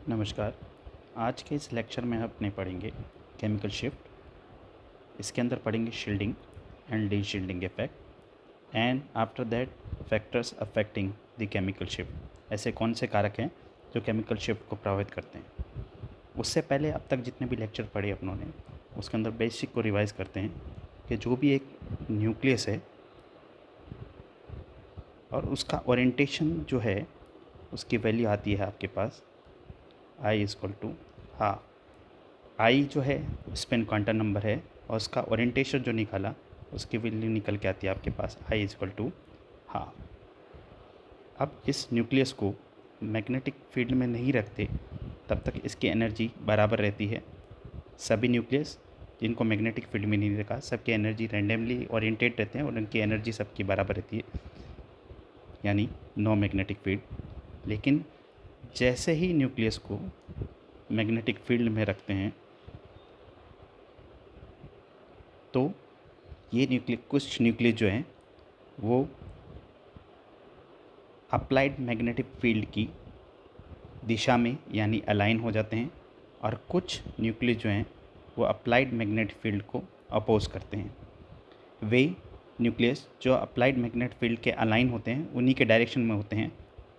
नमस्कार। आज के इस लेक्चर में हम अपने पढ़ेंगे केमिकल शिफ्ट। इसके अंदर पढ़ेंगे shielding and deshielding effect and after that factors affecting the chemical shift. ऐसे कौन से कारक हैं जो केमिकल शिफ्ट को प्रभावित करते हैं। उससे पहले अब तक जितने भी लेक्चर पढ़े अपनों ने उसके अंदर बेसिक को रिवाइज़ करते हैं कि जो भी एक न्यूक्लियस है और उसका ओरिएंटेशन जो है उसकी वैल्यू आती है आपके पास आई इक्वल टू हाफ। आई जो है स्पिन क्वांटम नंबर है और उसका ओरिएंटेशन जो निकाला उसकी वैल्यू निकल के आती है आपके पास आई इक्वल टू हाफ। अब इस न्यूक्लियस को मैग्नेटिक फील्ड में नहीं रखते तब तक इसकी एनर्जी बराबर रहती है। सभी न्यूक्लियस जिनको मैग्नेटिक फील्ड में नहीं रखा सबकी एनर्जी रैंडमली ओरिएंटेड रहते हैं और उनकी एनर्जी सबकी बराबर रहती है, यानी नो मैग्नेटिक फील्ड। लेकिन जैसे ही न्यूक्लियस को मैग्नेटिक फील्ड में रखते हैं तो ये कुछ न्यूक्लियस जो हैं वो अप्लाइड मैग्नेटिक फील्ड की दिशा में यानी अलाइन हो जाते हैं और कुछ न्यूक्लियस जो हैं वो अप्लाइड मैग्नेटिक फील्ड को अपोज करते हैं। वे न्यूक्लियस जो अप्लाइड मैग्नेटिक फील्ड के अलाइन होते हैं उन्हीं के डायरेक्शन में होते हैं,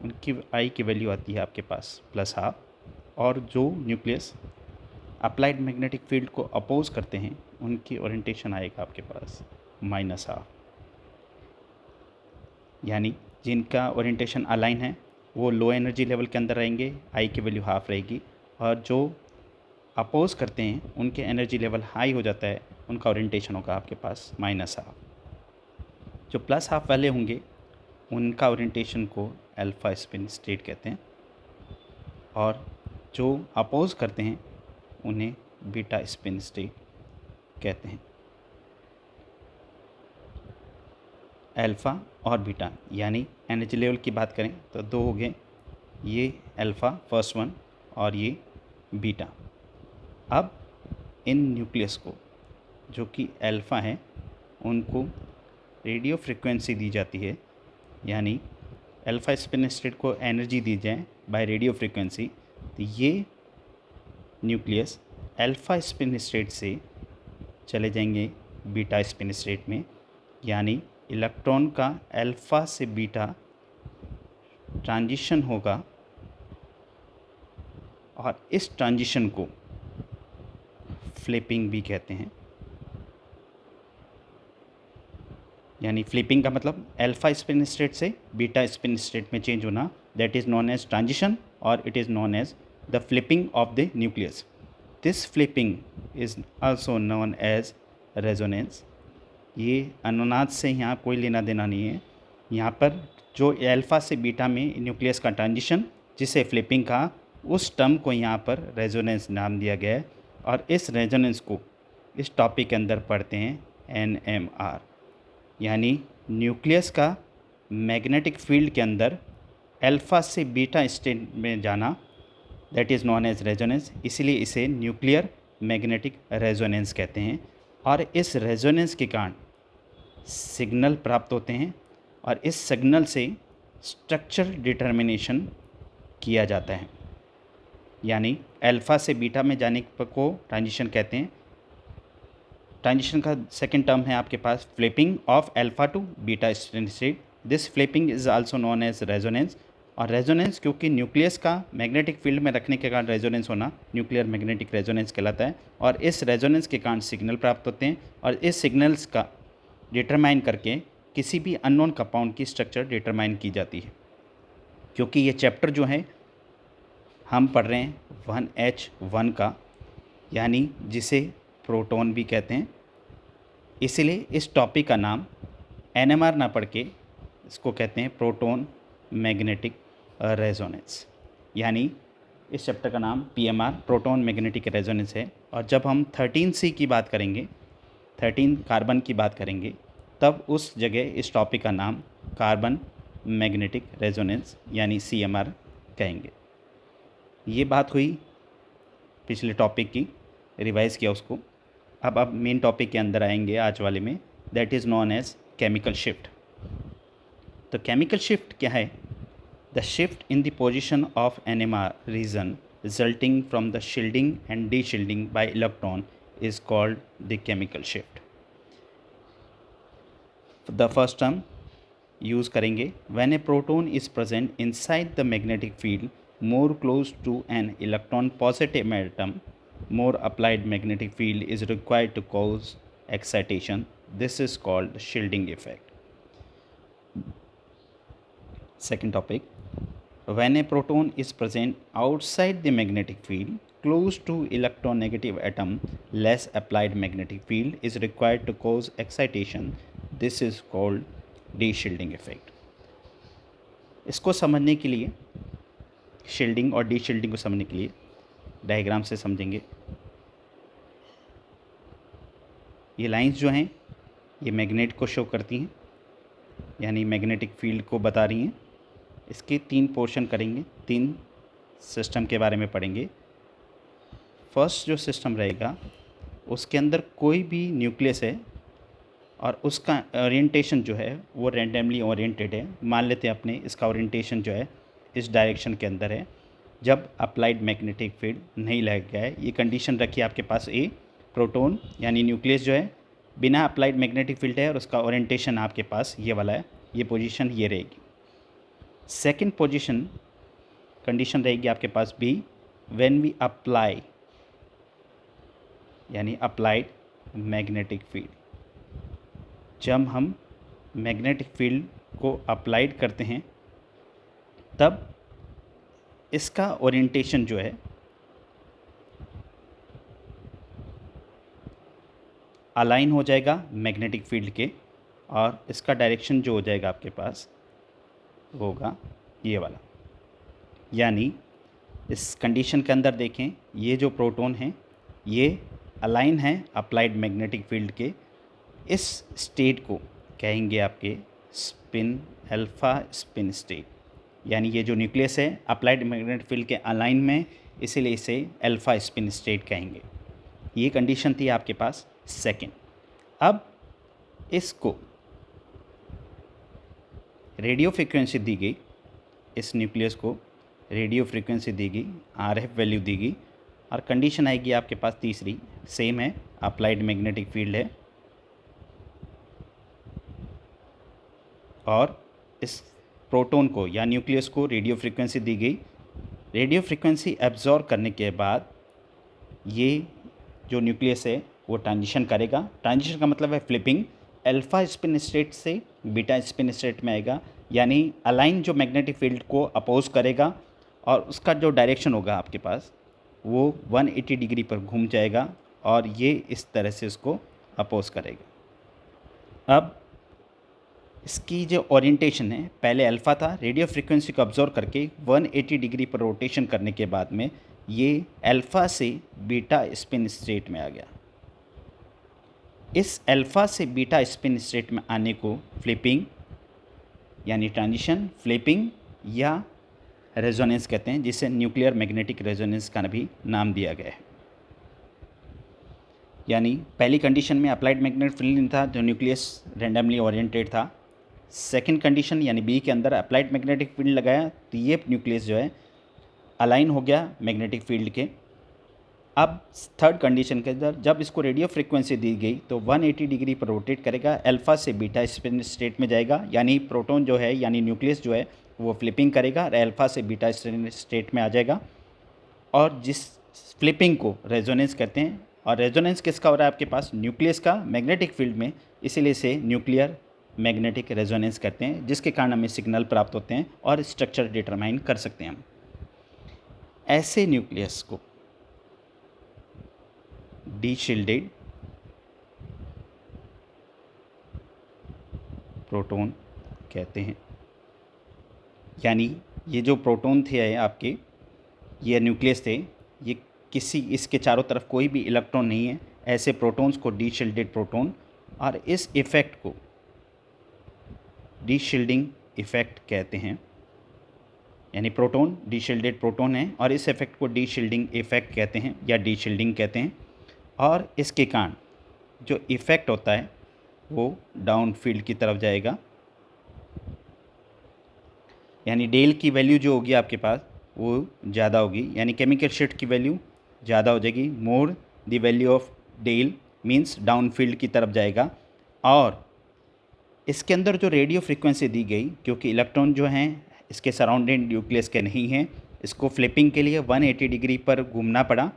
उनकी आई की वैल्यू आती है आपके पास प्लस हाफ। और जो न्यूक्लियस अप्लाइड मैग्नेटिक फील्ड को अपोज करते हैं उनकी ओरिएंटेशन आएगा आपके पास माइनस हाफ। यानी जिनका ओरिएंटेशन अलाइन है वो लो एनर्जी लेवल के अंदर रहेंगे, आई की वैल्यू हाफ रहेगी, और जो अपोज करते हैं उनके एनर्जी लेवल हाई हो जाता है, उनका ओरिएंटेशन होगा आपके पास माइनस हाफ। जो प्लस हाफ वाले होंगे उनका ओरिएंटेशन को अल्फ़ा स्पिन स्टेट कहते हैं और जो अपोज करते हैं उन्हें बीटा स्पिन स्टेट कहते हैं। अल्फ़ा और बीटा यानी एनर्जी लेवल की बात करें तो दो हो गए, ये अल्फ़ा फर्स्ट वन और ये बीटा। अब इन न्यूक्लियस को जो कि अल्फ़ा है उनको रेडियो फ्रिक्वेंसी दी जाती है, यानी अल्फ़ा स्पिन स्टेट को एनर्जी दी जाए बाय रेडियो फ्रिक्वेंसी, तो ये न्यूक्लियस अल्फ़ा स्पिन स्टेट से चले जाएंगे बीटा स्पिन स्टेट में। यानी इलेक्ट्रॉन का अल्फ़ा से बीटा ट्रांजिशन होगा और इस ट्रांजिशन को फ्लिपिंग भी कहते हैं। यानी फ्लिपिंग का मतलब अल्फ़ा स्पिन स्टेट से बीटा स्पिन स्टेट में चेंज होना, that is known as transition और it is known as the flipping of the nucleus. This flipping is also known as resonance. ये अनुनाद से यहाँ कोई लेना देना नहीं है। यहाँ पर जो अल्फ़ा से बीटा में न्यूक्लियस का ट्रांजिशन जिसे फ्लिपिंग कहा, उस टर्म को यहाँ पर रेजोनेंस नाम दिया गया है और इस रेजोनेंस को इस टॉपिक के अंदर पढ़ते हैं NMR। यानी न्यूक्लियस का मैग्नेटिक फील्ड के अंदर अल्फ़ा से बीटा स्टेट में जाना, that is known as resonance. इसीलिए इसे न्यूक्लियर मैग्नेटिक रेजोनेंस कहते हैं। और इस रेजोनेंस के कारण सिग्नल प्राप्त होते हैं और इस सिग्नल से स्ट्रक्चर डिटर्मिनेशन किया जाता है। यानी अल्फ़ा से बीटा में जाने को ट्रांजिशन कहते हैं। ट्रांजिशन का सेकंड टर्म है आपके पास flipping of alpha to beta state. This flipping is also known as resonance. और रेजोनेंस क्योंकि न्यूक्लियस का मैग्नेटिक फील्ड में रखने के कारण रेजोनेंस होना न्यूक्लियर मैग्नेटिक रेजोनेंस कहलाता है। और इस रेजोनेंस के कारण सिग्नल प्राप्त होते हैं और इस सिग्नल्स का डिटरमाइन करके किसी भी अननोन कंपाउंड की स्ट्रक्चर डिटरमाइन की जाती है। क्योंकि ये चैप्टर जो है हम पढ़ रहे हैं 1H1 का, यानी जिसे प्रोटॉन भी कहते हैं, इसलिए इस टॉपिक का नाम NMR ना पढ़ के इसको कहते हैं प्रोटॉन मैग्नेटिक रेजोनेंस। यानी इस चैप्टर का नाम PMR प्रोटॉन मैग्नेटिक रेजोनेंस है। और जब हम 13C की बात करेंगे, 13 कार्बन की बात करेंगे, तब उस जगह इस टॉपिक का नाम कार्बन मैग्नेटिक रेजोनेंस यानी CMR कहेंगे। ये बात हुई पिछले टॉपिक की, रिवाइज़ किया उसको। अब मेन टॉपिक के अंदर आएंगे आज वाले में, that is known as chemical shift. तो केमिकल शिफ्ट क्या है? The shift in the position of NMR region resulting from the shielding and de-shielding by electron is called the chemical shift. The first term use करेंगे, when a proton is present inside the magnetic field more close to an electron positive atom, more applied magnetic field is required to cause excitation. This is called shielding effect. Second topic, when a proton is present outside the magnetic field close to electronegative atom, less applied magnetic field is required to cause excitation. This is called de-shielding effect. इसको समझने के लिए, shielding और D-shielding को समझने के लिए diagram से समझेंगे. ये लाइंस जो हैं ये मैग्नेट को शो करती हैं, यानी मैग्नेटिक फील्ड को बता रही हैं. इसके 3 पोर्शन करेंगे, 3 सिस्टम के बारे में पढ़ेंगे. फर्स्ट जो सिस्टम रहेगा उसके अंदर कोई भी न्यूक्लियस है और उसका ओरिएंटेशन जो है वो रैंडमली ओरिएंटेड है. मान लेते हैं अपने इसका ओरिएंटेशन जो है इस डायरेक्शन के अंदर है जब अप्लाइड मैग्नेटिक फील्ड नहीं लग गया है. ये कंडीशन रखिए आपके पास. ए प्रोटॉन यानी न्यूक्लियस जो है बिना अप्लाइड मैग्नेटिक फील्ड है और उसका ओरिएंटेशन आपके पास ये वाला है. ये पोजीशन ये रहेगी. सेकंड पोजीशन कंडीशन रहेगी आपके पास बी, व्हेन वी अप्लाई यानी अप्लाइड मैग्नेटिक फील्ड. जब हम मैग्नेटिक फील्ड को अप्लाइड करते हैं तब इसका ओरिएंटेशन जो है अलाइन हो जाएगा मैग्नेटिक फील्ड के और इसका डायरेक्शन जो हो जाएगा आपके पास वो होगा ये वाला. यानी इस कंडीशन के अंदर देखें ये जो प्रोटॉन है ये अलाइन है अप्लाइड मैग्नेटिक फील्ड के. इस स्टेट को कहेंगे आपके स्पिन, अल्फ़ा स्पिन स्टेट. यानी ये जो न्यूक्लियस है अप्लाइड मैग्नेटिक फील्ड के अलाइन में, इसीलिए इसे अल्फ़ा स्पिन स्टेट कहेंगे. ये कंडीशन थी आपके पास सेकंड. अब इसको रेडियो फ्रीक्वेंसी दी गई, इस न्यूक्लियस को रेडियो फ्रीक्वेंसी दी गई, RF वैल्यू दी गई और कंडीशन आएगी आपके पास तीसरी, सेम है अप्लाइड मैग्नेटिक फील्ड है और इस प्रोटॉन को या न्यूक्लियस को रेडियो फ्रीक्वेंसी दी गई. रेडियो फ्रीक्वेंसी एब्जॉर्ब करने के बाद ये जो न्यूक्लियस है वो ट्रांजिशन करेगा. ट्रांजिशन का मतलब है फ्लिपिंग. अल्फ़ा स्पिन स्टेट से बीटा स्पिन स्टेट में आएगा, यानी अलाइन जो मैग्नेटिक फील्ड को अपोज करेगा और उसका जो डायरेक्शन होगा आपके पास वो 180 डिग्री पर घूम जाएगा और ये इस तरह से उसको अपोज करेगा. अब इसकी जो ओरिएंटेशन है पहले अल्फ़ा था, रेडियो फ्रीक्वेंसी को ऑब्जर्व करके 180 डिग्री पर रोटेशन करने के बाद में ये अल्फ़ा से बीटा स्पिन स्टेट में आ गया. इस अल्फ़ा से बीटा स्पिन स्टेट में आने को फ्लिपिंग यानी ट्रांजिशन, फ्लिपिंग या रेजोनेंस कहते हैं, जिसे न्यूक्लियर मैग्नेटिक रेजोनेंस का भी नाम दिया गया है. यानी पहली कंडीशन में अप्लाइड मैग्नेटिक फील्ड नहीं था, जो न्यूक्लियस रैंडमली ओरिएंटेड था. सेकंड कंडीशन यानी बी के अंदर अप्लाइड मैग्नेटिक फील्ड लगाया तो ये न्यूक्लियस जो है अलाइन हो गया मैग्नेटिक फील्ड के. अब थर्ड कंडीशन के अंदर जब इसको रेडियो फ्रीक्वेंसी दी गई तो 180 डिग्री पर रोटेट करेगा, अल्फ़ा से बीटा स्पिन स्टेट में जाएगा. यानी प्रोटॉन जो है यानी न्यूक्लियस जो है वो फ्लिपिंग करेगा, अल्फ़ा से बीटा स्टेट में आ जाएगा और जिस फ्लिपिंग को रेजोनेंस कहते हैं. और रेजोनेंस किसका हो रहा है आपके पास? न्यूक्लियस का मैग्नेटिक फील्ड में, इसीलिए इसे न्यूक्लियर मैग्नेटिक रेजोनेंस करते हैं, जिसके कारण हमें सिग्नल प्राप्त होते हैं और स्ट्रक्चर डिटरमाइन कर सकते हैं हम. ऐसे न्यूक्लियस को डी-शील्डेड प्रोटॉन कहते हैं. यानी ये जो प्रोटॉन थे आपके, ये न्यूक्लियस थे, ये किसी इसके चारों तरफ कोई भी इलेक्ट्रॉन नहीं है. ऐसे प्रोटॉन्स को डी-शील्डेड प्रोटॉन, और इस इफ़ेक्ट को डी-शील्डिंग इफ़ेक्ट कहते हैं. यानी प्रोटॉन डी-शील्डेड प्रोटॉन है और इस इफ़ेक्ट को डी-शील्डिंग इफ़ेक्ट कहते हैं या डी-शील्डिंग कहते हैं. और इसके कारण जो इफ़ेक्ट होता है वो डाउन फील्ड की तरफ जाएगा. यानी डेल की वैल्यू जो होगी आपके पास वो ज़्यादा होगी, यानी केमिकल शिफ्ट की वैल्यू ज़्यादा हो जाएगी। More the value of del means down field की तरफ जाएगा। और इसके अंदर जो रेडियो फ्रिक्वेंसी दी गई, क्योंकि इलेक्ट्रॉन जो हैं इसके सराउंडिंग न्यूक्लियस के नहीं हैं, इसको फ्लिपिंग के लिए 180 डिग्री पर घूमना पड़ा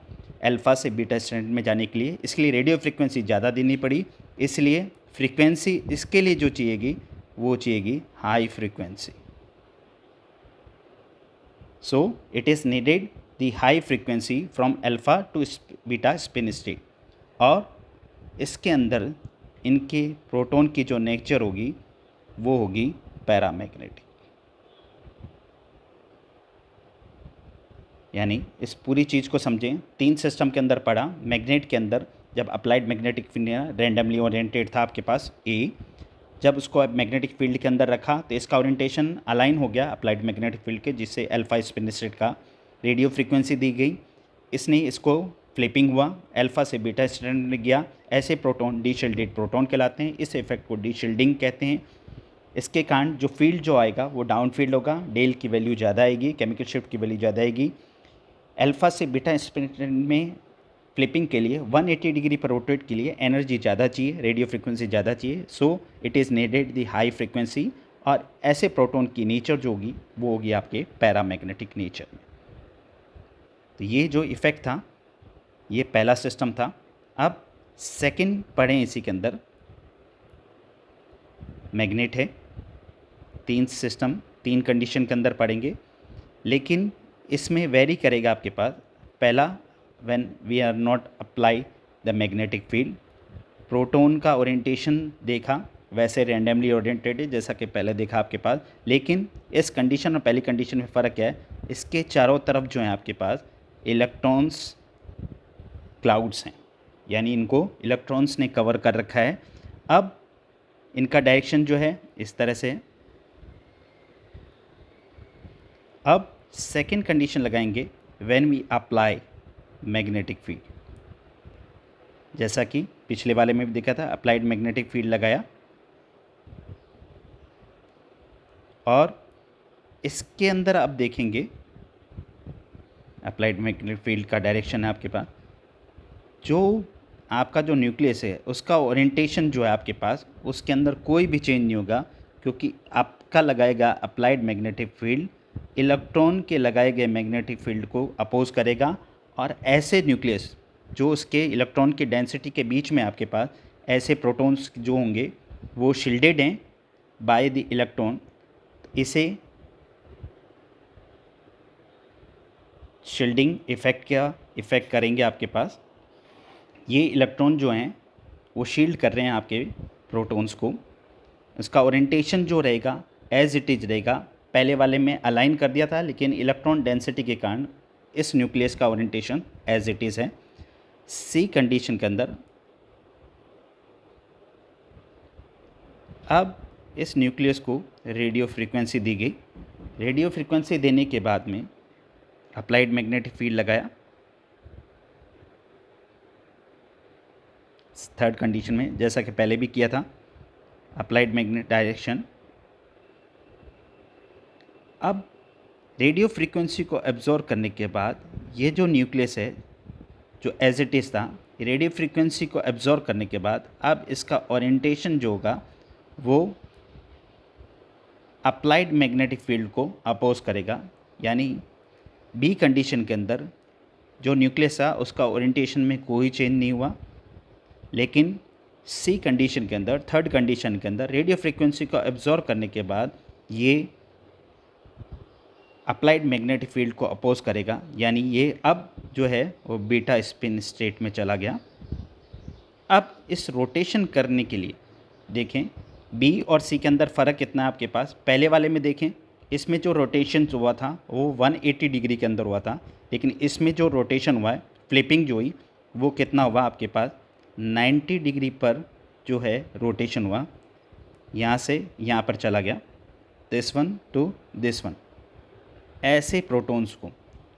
अल्फ़ा से बीटा स्ट्रैंड में जाने के लिए, इसलिए रेडियो फ्रिक्वेंसी ज़्यादा देनी पड़ी। इसलिए फ्रिक्वेंसी इसके लिए जो चाहिएगी वो चाहिएगी high frequency. So it is needed the high frequency from alpha to beta spin state. और इसके अंदर इनके प्रोटॉन की जो नेचर होगी वो होगी पैरामैग्नेटिक। यानी इस पूरी चीज़ को समझें, 3 सिस्टम के अंदर पढ़ा। मैग्नेट के अंदर जब applied magnetic field randomly oriented था आपके पास ए, जब उसको मैग्नेटिक फील्ड के अंदर रखा तो इसका ओरिएंटेशन अलाइन हो गया अप्लाइड मैग्नेटिक फील्ड के, जिससे अल्फा स्पिन स्टेट का रेडियो फ्रीक्वेंसी दी गई। इसने इसको फ्लिपिंग हुआ, अल्फा से बीटा स्ट्रैंड में गया। ऐसे प्रोटॉन डीशिल्डेड प्रोटॉन कहलाते हैं। इस इफेक्ट को डीशिल्डिंग कहते हैं। इसके कारण जो फील्ड जो आएगा वो डाउन फील्ड होगा, डेल की वैल्यू ज़्यादा आएगी, केमिकल शिफ्ट की वैल्यू ज़्यादा आएगी। अल्फा से बीटा स्पिन में फ्लिपिंग के लिए 180 डिग्री पर रोटेट के लिए एनर्जी ज़्यादा चाहिए, रेडियो फ्रिक्वेंसी ज़्यादा चाहिए। सो it is needed the high frequency. और ऐसे प्रोटॉन की नेचर जो होगी वो होगी आपके पैरामैग्नेटिक नेचर में। तो ये जो इफ़ेक्ट था ये पहला सिस्टम था। अब सेकंड पढ़ें, इसी के अंदर मैग्नेट है, 3 सिस्टम 3 कंडीशन के अंदर पढ़ेंगे, लेकिन इसमें वेरी करेगा आपके पास। पहला, when we are not apply the magnetic field, proton का ओरिएंटेशन देखा वैसे रैंडमली ओरिएंटेड है जैसा कि पहले देखा आपके पास, लेकिन इस कंडीशन और पहली कंडीशन में फ़र्क क्या है, इसके चारों तरफ जो है आपके पास इलेक्ट्रॉन्स क्लाउड्स हैं, यानी इनको इलेक्ट्रॉन्स ने कवर कर रखा है। अब इनका डायरेक्शन जो है इस तरह से है। अब सेकंड कंडीशन लगाएंगे, when we apply magnetic field, जैसा कि पिछले वाले में भी देखा था, अप्लाइड मैग्नेटिक फील्ड लगाया और इसके अंदर आप देखेंगे अप्लाइड मैग्नेटिक फील्ड का डायरेक्शन है आपके पास, जो आपका जो न्यूक्लियस है उसका ओरिएंटेशन जो है आपके पास उसके अंदर कोई भी चेंज नहीं होगा, क्योंकि आपका लगाएगा अप्लाइड मैग्नेटिक फील्ड इलेक्ट्रॉन के लगाए गए मैग्नेटिक फील्ड को अपोज करेगा। और ऐसे न्यूक्लियस जो उसके इलेक्ट्रॉन की डेंसिटी के बीच में आपके पास ऐसे प्रोटॉन्स जो होंगे वो शील्डेड हैं बाय द इलेक्ट्रॉन, इसे शील्डिंग इफ़ेक्ट करेंगे आपके पास। ये इलेक्ट्रॉन जो हैं वो शील्ड कर रहे हैं आपके प्रोटॉन्स को। इसका ओरिएंटेशन जो रहेगा एज इट इज़ रहेगा, पहले वाले में अलाइन कर दिया था, लेकिन इलेक्ट्रॉन डेंसिटी के कारण इस न्यूक्लियस का ओरिएंटेशन एज इट इज़ है। सी कंडीशन के अंदर अब इस न्यूक्लियस को रेडियो फ्रीक्वेंसी दी गई। रेडियो फ्रीक्वेंसी देने के बाद में अप्लाइड मैग्नेटिक फील्ड लगाया थर्ड कंडीशन में, जैसा कि पहले भी किया था, अप्लाइड मैग्नेट डायरेक्शन। अब रेडियो फ्रीक्वेंसी को एब्जॉर्ब करने के बाद ये जो न्यूक्लियस है जो एज इट इज़ था, रेडियो फ्रीक्वेंसी को एब्जॉर्ब करने के बाद अब इसका ओरिएंटेशन जो होगा वो अप्लाइड मैग्नेटिक फील्ड को अपोज करेगा। यानी बी कंडीशन के अंदर जो न्यूक्लियस था उसका ओरिएंटेशन में कोई चेंज नहीं हुआ, लेकिन सी कंडीशन के अंदर थर्ड कंडीशन के अंदर रेडियो फ्रीक्वेंसी को एब्जॉर्ब करने के बाद ये अप्लाइड मैग्नेटिक फील्ड को अपोज करेगा। यानी ये अब जो है वो बीटा स्पिन स्टेट में चला गया। अब इस रोटेशन करने के लिए देखें बी और सी के अंदर फ़र्क कितना है आपके पास। पहले वाले में देखें इसमें जो रोटेशन हुआ था वो 180 डिग्री के अंदर हुआ था, लेकिन इसमें जो रोटेशन हुआ है फ्लिपिंग जो हुई वो कितना हुआ आपके पास 90 डिग्री पर जो है रोटेशन हुआ, यहाँ से यहाँ पर चला गया, this one two this one. ऐसे प्रोटॉन्स को,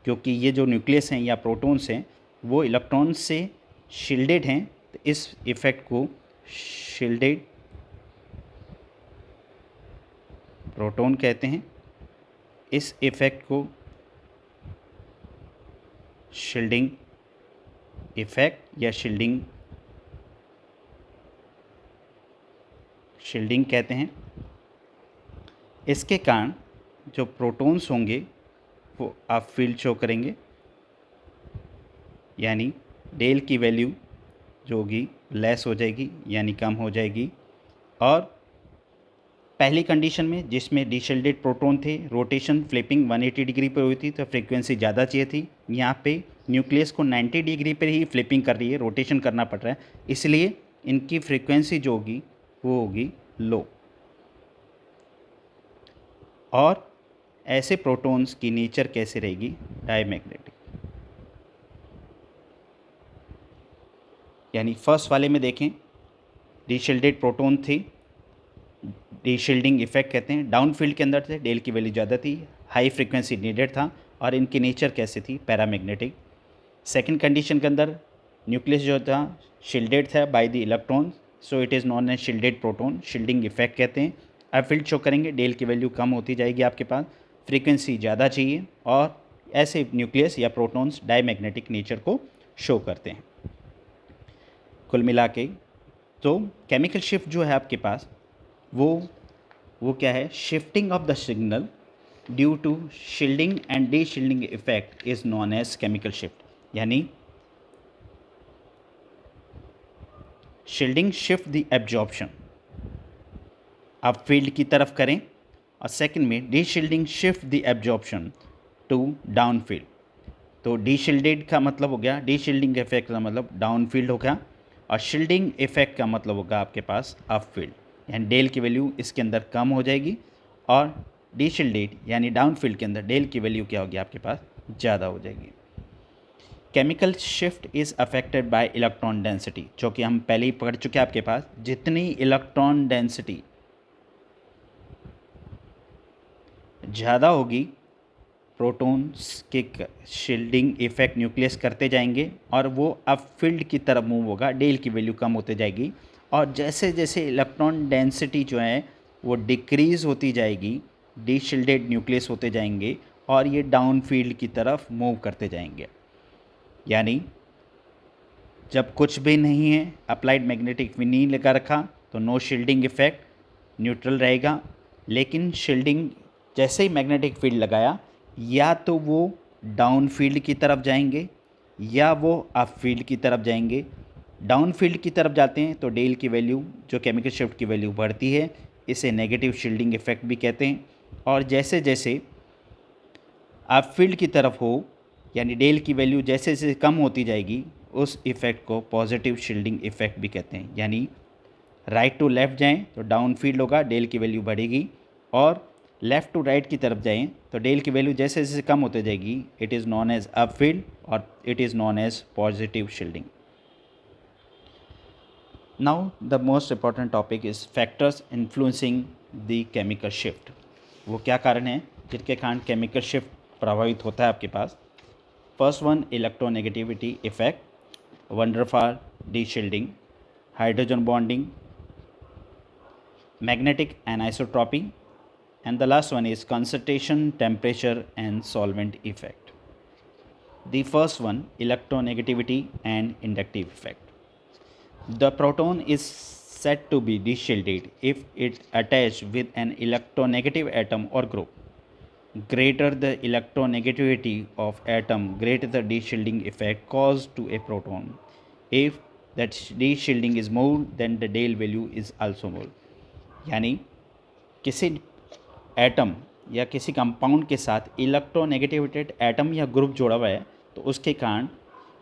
क्योंकि ये जो न्यूक्लियस हैं या प्रोटॉन्स हैं वो इलेक्ट्रॉन से शील्डेड हैं, तो इस इफ़ेक्ट को शील्डेड प्रोटॉन कहते हैं। इस इफ़ेक्ट को शील्डिंग इफेक्ट या शील्डिंग कहते हैं। इसके कारण जो प्रोटॉन्स होंगे वो आप फील्ड शो करेंगे, यानी डेल की वैल्यू जो होगी लेस हो जाएगी यानी कम हो जाएगी। और पहली कंडीशन में जिसमें डीशिल्डेड प्रोटॉन थे, रोटेशन फ्लिपिंग 180 डिग्री पर हुई थी तो फ्रीक्वेंसी ज़्यादा चाहिए थी। यहाँ पे न्यूक्लियस को 90 डिग्री पर ही फ्लिपिंग कर रही है, रोटेशन करना पड़ रहा है, इसलिए इनकी फ्रीक्वेंसी जो होगी वो होगी लो। और ऐसे प्रोटॉन्स की नेचर कैसे रहेगी? डायमैग्नेटिक। यानी फर्स्ट वाले में देखें डीशिल्डेड प्रोटॉन थी, डीशिल्डिंग इफेक्ट कहते हैं, डाउन फील्ड के अंदर थे, डेल की वैल्यू ज़्यादा थी, हाई फ्रीक्वेंसी नीडेड था और इनकी नेचर कैसे थी? पैरामैग्नेटिक। सेकंड कंडीशन के अंदर न्यूक्लियस जो था शील्डेड था by the electron, so it is known as shielded proton, shielding effect कहते हैं। अब फील्ड शो करेंगे, डेल की वैल्यू कम होती जाएगी आपके पास, फ्रीक्वेंसी ज़्यादा चाहिए और ऐसे न्यूक्लियस या प्रोटॉन्स डायमैग्नेटिक नेचर को शो करते हैं। कुल मिला के तो केमिकल शिफ्ट जो है आपके पास वो क्या है? Shifting of the signal due to shielding and deshielding effect is known as chemical shift. यानी शील्डिंग शिफ्ट द एब्जॉर्प्शन, आप फील्ड की तरफ करें, और सेकंड में deshielding shift the absorption to down field. तो डी शील्डेड का मतलब हो गया, डी शील्डिंग इफेक्ट का मतलब डाउन फील्ड हो गया, और शील्डिंग इफेक्ट का मतलब होगा आपके पास अप फील्ड, यानी डेल की वैल्यू इसके अंदर कम हो जाएगी और डी शील्डेड यानी डाउन फील्ड के अंदर डेल की वैल्यू क्या होगी आपके पास? ज़्यादा हो जाएगी। Chemical shift is affected by electron density, जो कि हम पहले ही पढ़ चुके हैं आपके पास। जितनी इलेक्ट्रॉन डेंसिटी ज़्यादा होगी, प्रोटॉन्स के शील्डिंग इफेक्ट न्यूक्लियस करते जाएंगे और वो अब फील्ड की तरफ मूव होगा, डेल की वैल्यू कम होते जाएगी। और जैसे जैसे इलेक्ट्रॉन डेंसिटी जो है वो डिक्रीज़ होती जाएगी, डी शील्डेड न्यूक्लियस होते जाएंगे और ये डाउन फील्ड की तरफ मूव करते जाएंगे। यानी जब कुछ भी नहीं है, अप्लाइड मैग्नेटिक फील्ड नहीं लगा रखा, तो नो शील्डिंग इफेक्ट, न्यूट्रल रहेगा। लेकिन शील्डिंग जैसे ही मैग्नेटिक फील्ड लगाया, या तो वो डाउन फील्ड की तरफ जाएंगे या वो अप फील्ड की तरफ जाएंगे। डाउन फील्ड की तरफ जाते हैं तो डेल की वैल्यू जो केमिकल शिफ्ट की वैल्यू बढ़ती है, इसे नेगेटिव शील्डिंग इफेक्ट भी कहते हैं। और जैसे जैसे अप फील्ड की तरफ हो, यानी डेल की वैल्यू जैसे जैसे कम होती जाएगी, उस इफ़ेक्ट को पॉजिटिव शील्डिंग इफेक्ट भी कहते हैं। यानी राइट टू लेफ़्ट जाएं तो डाउन फील्ड होगा, डेल की वैल्यू बढ़ेगी, और लेफ़्ट टू राइट की तरफ जाएं तो डेल की वैल्यू जैसे जैसे कम होते जाएगी, it is known as up field और it is known as positive shielding. Now the most important topic is factors influencing the chemical shift. वो क्या कारण है जिनके कारण केमिकल शिफ्ट प्रभावित होता है आपके पास? First one, electronegativity effect, van der Waals deshielding, hydrogen bonding, magnetic anisotropy, and the last one is concentration, temperature and solvent effect. The first one, electronegativity and inductive effect. The proton is said to be de-shielded if it attached with an electronegative atom or group. Greater the electronegativity of atom, greater the de-shielding effect caused to a proton. If that de-shielding is more, then the Dale value is also more. यानी किसी atom या किसी compound के साथ इलेक्ट्रोनेगेटिवेटेड atom या group जोड़ा हुआ है, तो उसके कारण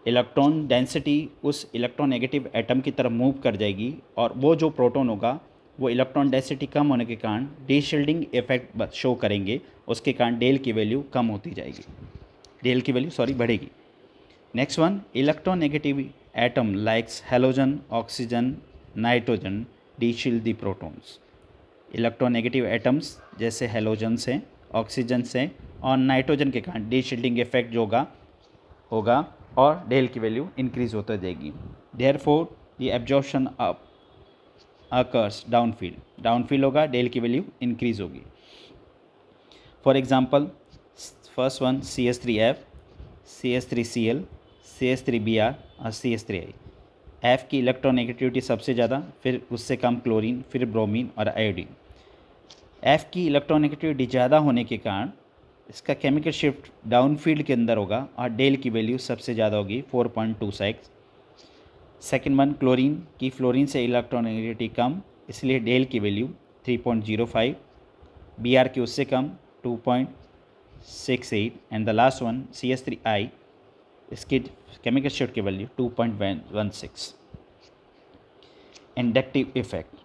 इलेक्ट्रॉन डेंसिटी उस इलेक्ट्रोनेगेटिव एटम की तरफ मूव कर जाएगी, और वो जो प्रोटॉन होगा वो इलेक्ट्रॉन डेंसिटी कम होने के कारण डीशील्डिंग इफेक्ट शो करेंगे, उसके कारण डेल की वैल्यू कम होती जाएगी, डेल की वैल्यू बढ़ेगी। Next one, electronegative atom likes halogen, oxygen, nitrogen deshield the protons. Electronegative atoms जैसे हेलोजन्स हैं, ऑक्सीजन्स हैं और नाइट्रोजन के कारण डीशील्डिंग इफेक्ट जो होगा और डेल की वैल्यू इंक्रीज होता जाएगी। Therefore the absorption occurs down field होगा, डेल की वैल्यू इंक्रीज होगी। For example first one, CH3F, CH3Cl, CH3Br और CH3I। F की इलेक्ट्रोनेगेटिविटी सबसे ज़्यादा, फिर उससे कम क्लोरीन, फिर ब्रोमीन और आयोडीन। F की इलेक्ट्रोनेगेटिविटी ज़्यादा होने के कारण इसका केमिकल शिफ्ट डाउन फील्ड के अंदर होगा और डेल की वैल्यू सबसे ज़्यादा होगी 4.26। सेकेंड वन, क्लोरीन की फ्लोरीन से इलेक्ट्रोनेगेटिविटी कम, इसलिए डेल की वैल्यू 3.05। Br की उससे कम 2.68 and the last one CH3I, इसकी केमिकल शिफ्ट की value 2.16। Inductive effect,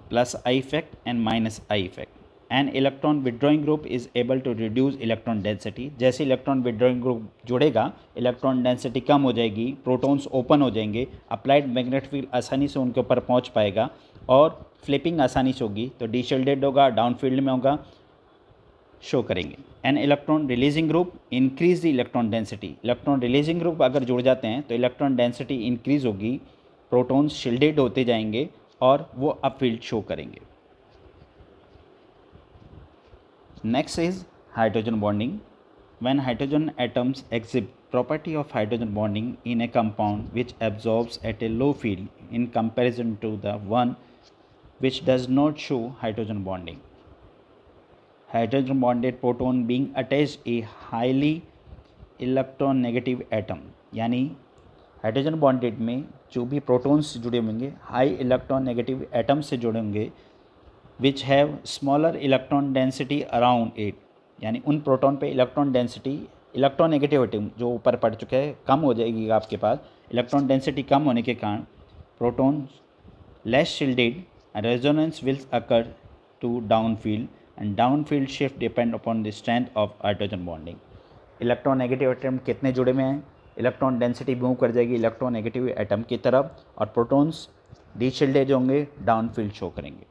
plus I effect and minus I effect. An electron withdrawing group is able to reduce electron density. जैसे electron withdrawing group जुड़ेगा, electron density कम हो जाएगी, protons open हो जाएंगे, applied magnetic field आसानी से उनके ऊपर पहुंच पाएगा और फ्लिपिंग आसानी से होगी, तो डी शेल्डेड होगा, डाउन फील्ड में होगा, शो करेंगे। An electron releasing group increase the electron density. Electron releasing group अगर जुड़ जाते हैं तो इलेक्ट्रॉन डेंसिटी इंक्रीज होगी, प्रोटॉन्स शील्डेड होते जाएंगे और वो अपफील्ड शो करेंगे। Next is hydrogen bonding. When hydrogen atoms exhibit property of hydrogen bonding in a compound which absorbs at a low field in comparison to the one which does not show hydrogen bonding. Hydrogen bonded proton being attached a highly electronegative atom, यानी hydrogen bonded में जो भी protons जुड़े होंगे high electron negative atom से जुड़े होंगे, which have smaller electron density around 8, यानी उन प्रोटॉन पे इलेक्ट्रॉन डेंसिटी, इलेक्ट्रॉन नेगेटिविटी जो ऊपर पड़ चुके हैं कम हो जाएगी आपके पास। इलेक्ट्रॉन डेंसिटी कम होने के कारण proton less shielded, resonance will occur to down field and down field shift depend upon the strength of hydrogen bonding. Electronegative atom कितने जुड़े में हैं, इलेक्ट्रॉन डेंसिटी मूव कर जाएगी इलेक्ट्रॉन नेगेटिव एटम की तरफ और प्रोटॉन्स डीशील्डेड होंगे, डाउन फील्ड शो करेंगे।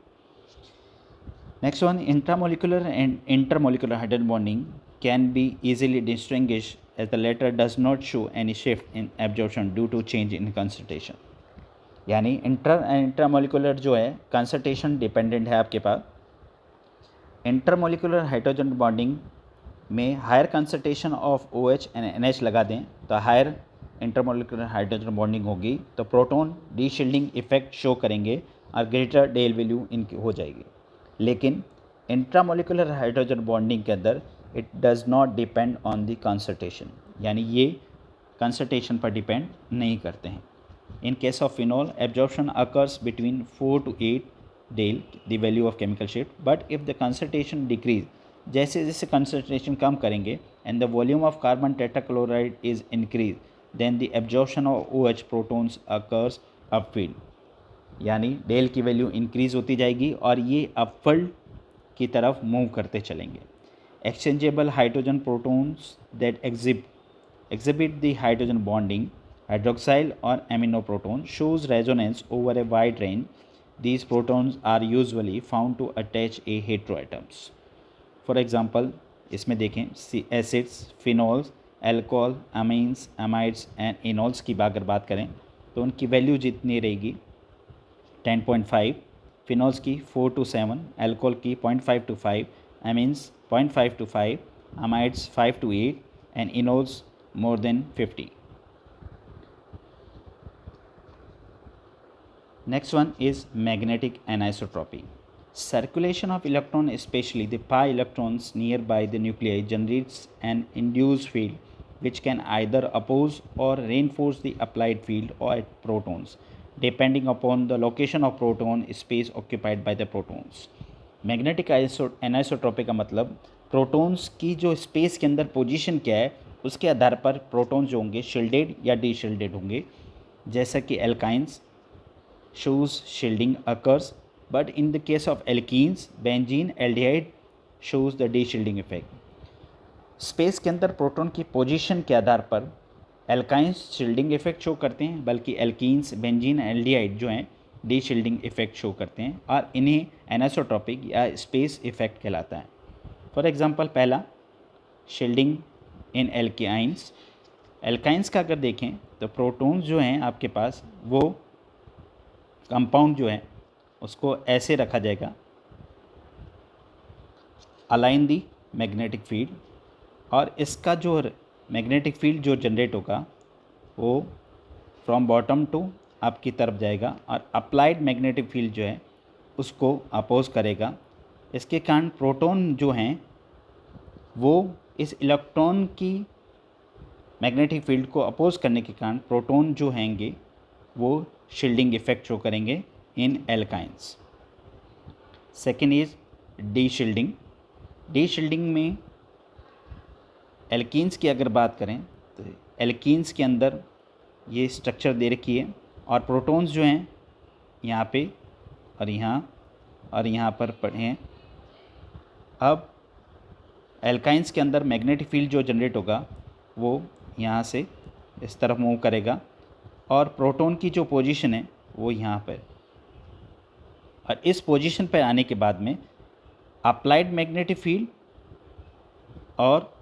Next one, intramolecular and intermolecular hydrogen bonding can be easily distinguish as the latter does not show any shift in absorption due to change in concentration. यानी intramolecular जो है concentration dependent है आपके पास। Intermolecular hydrogen bonding में higher concentration of OH and NH लगा दें तो हायर इंटरमोलिकुलर हाइड्रोजन बॉन्डिंग होगी, तो प्रोटॉन डीशील्डिंग इफेक्ट शो करेंगे और ग्रेटर डेल वैल्यू इनकी हो जाएगी। लेकिन इंट्रामोलिकुलर हाइड्रोजन बॉन्डिंग के अंदर it does not depend on the concentration, यानी ये कंसंट्रेशन पर डिपेंड नहीं करते हैं। In case of phenol absorption occurs between 4 to 8 del the value of chemical shift, but if the concentration decrease, जैसे जैसे कंसंट्रेशन कम करेंगे and the volume of carbon tetrachloride is increase, then the absorption of OH protons occurs upfield, यानी del की value increase होती जाएगी और ये अपफील्ड की तरफ मूव करते चलेंगे। Exchangeable hydrogen protons that exhibit the hydrogen bonding, hydroxyl or amino proton, shows resonance over a wide range. These protons are usually found to attach a heteroatoms. For example, इसमें देखें acids, phenols, alcohol, amines, amides and इनॉल्स की अगर बात करें तो उनकी value जितनी रहेगी 10.5, फिनॉल्स की 4 to 7, एल्कोहल की 0.5 to 5, amines 0.5 to 5, amides 5 to 8 and इनॉल्स more than 50. Next one is magnetic anisotropy. Circulation of electron, especially the pi electrons nearby the nuclei, generates an induced field which can either oppose or reinforce the applied field or protons, depending upon the location of proton space occupied by the protons. Magnetic anisotropy का मतलब protons की जो space के अंदर position क्या है उसके आधार पर प्रोटॉन्स जो होंगे शील्डेड या डीशील्डेड होंगे। जैसा कि alkynes shows shielding occurs, but in the case of alkenes, benzene, aldehyde shows the deshielding effect. Space के अंदर प्रोटॉन की पोजीशन के आधार पर एल्काइंस शील्डिंग इफेक्ट शो करते हैं, बल्कि एल्कीन्स, बेंजीन, एल्डिहाइड जो हैं डीशील्डिंग इफेक्ट शो करते हैं और इन्हें एनिसोट्रॉपिक या स्पेस इफेक्ट कहलाता है। फॉर एग्जांपल, पहला शील्डिंग इन एल्काइंस। एल्काइंस का अगर देखें तो प्रोटॉन्स जो हैं आपके पास वो कंपाउंड जो है उसको ऐसे रखा जाएगा, अलाइन दी मैग्नेटिक फील्ड, और इसका जो मैग्नेटिक फील्ड जो जनरेट होगा वो फ्रॉम बॉटम टू अप की तरफ जाएगा और अप्लाइड मैग्नेटिक फील्ड जो है उसको अपोज करेगा। इसके कारण प्रोटॉन जो हैं वो इस इलेक्ट्रॉन की मैग्नेटिक फील्ड को अपोज करने के कारण प्रोटॉन जो हैंगे वो शील्डिंग इफेक्ट शो करेंगे in alkynes. Second is deshielding. Deshielding में एल्कीन्स की अगर बात करें तो एल्कीन्स के अंदर ये स्ट्रक्चर दे रखी है और प्रोटॉन्स जो हैं यहाँ पे और यहाँ पर पड़े हैं। अब एल्काइंस के अंदर मैग्नेटिक फील्ड जो जनरेट होगा वो यहाँ से इस तरफ मूव करेगा और प्रोटॉन की जो पोजीशन है वो यहाँ पर, और इस पोजीशन पर आने के बाद में अप्लाइड मैग्नेटिक फील्ड और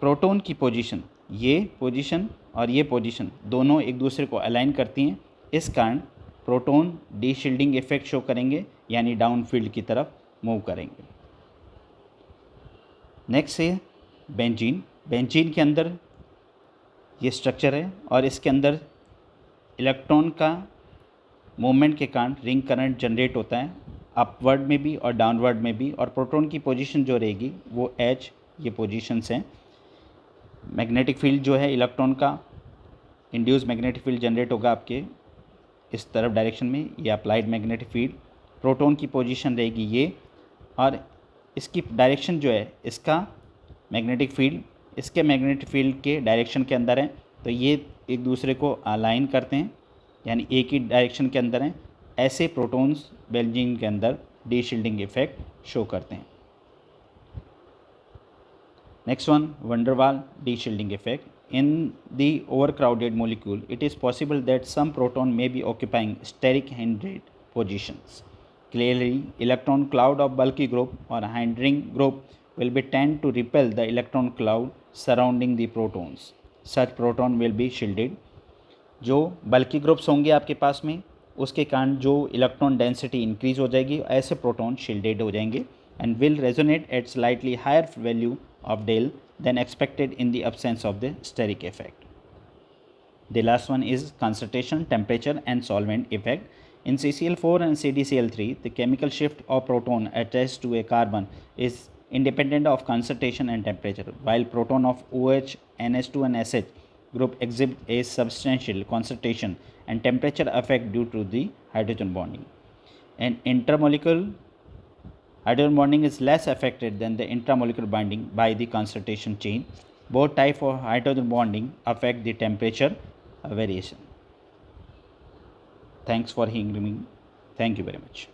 प्रोटॉन की पोजीशन, ये पोजीशन और ये पोजीशन दोनों एक दूसरे को अलाइन करती हैं। इस कारण proton D shielding effect show करेंगे यानी डाउन फील्ड की तरफ मूव करेंगे। नेक्स्ट है बेंजीन। बेंजीन के अंदर ये स्ट्रक्चर है और इसके अंदर इलेक्ट्रॉन का मूवमेंट के कारण रिंग करंट जनरेट होता है अपवर्ड में भी और डाउनवर्ड में भी, और प्रोटॉन की पोजीशन जो रहेगी वो एच, ये पोजीशंस हैं। मैग्नेटिक फील्ड जो है इलेक्ट्रॉन का इंड्यूस मैग्नेटिक फील्ड जनरेट होगा आपके इस तरफ डायरेक्शन में, ये अप्लाइड मैग्नेटिक फील्ड। प्रोटॉन की पोजीशन रहेगी ये, और इसकी डायरेक्शन जो है इसका मैग्नेटिक फील्ड इसके मैग्नेटिक फील्ड के डायरेक्शन के अंदर है, तो ये एक दूसरे को अलाइन करते हैं यानी एक ही डायरेक्शन के अंदर हैं। ऐसे प्रोटॉन्स बेंजीन के अंदर डी शील्डिंग इफेक्ट शो करते हैं। Next one, van der Waal de-shielding effect. In the overcrowded molecule, it is possible that some proton may be occupying steric hindrate positions. Clearly, electron cloud of bulky group or hindering group will be tend to repel the electron cloud surrounding the protons. Such proton will be shielded. जो बल्कि groups होंगे आपके पास में उसके कारण जो electron density increase हो जाएगी, ऐसे प्रोटॉन शील्डेड हो जाएंगे and will resonate at slightly higher value of del than expected in the absence of the steric effect. The last one is concentration, temperature and solvent effect. In CCl4 and CdCl3, the chemical shift of proton attached to a carbon is independent of concentration and temperature, while proton of OH, NH2 and SH group exhibit a substantial concentration and temperature effect due to the hydrogen bonding. And intermolecular hydrogen bonding is less affected than the intramolecular binding by the concentration change. Both types of hydrogen bonding affect the temperature variation. Thanks for hearing me. Thank you very much.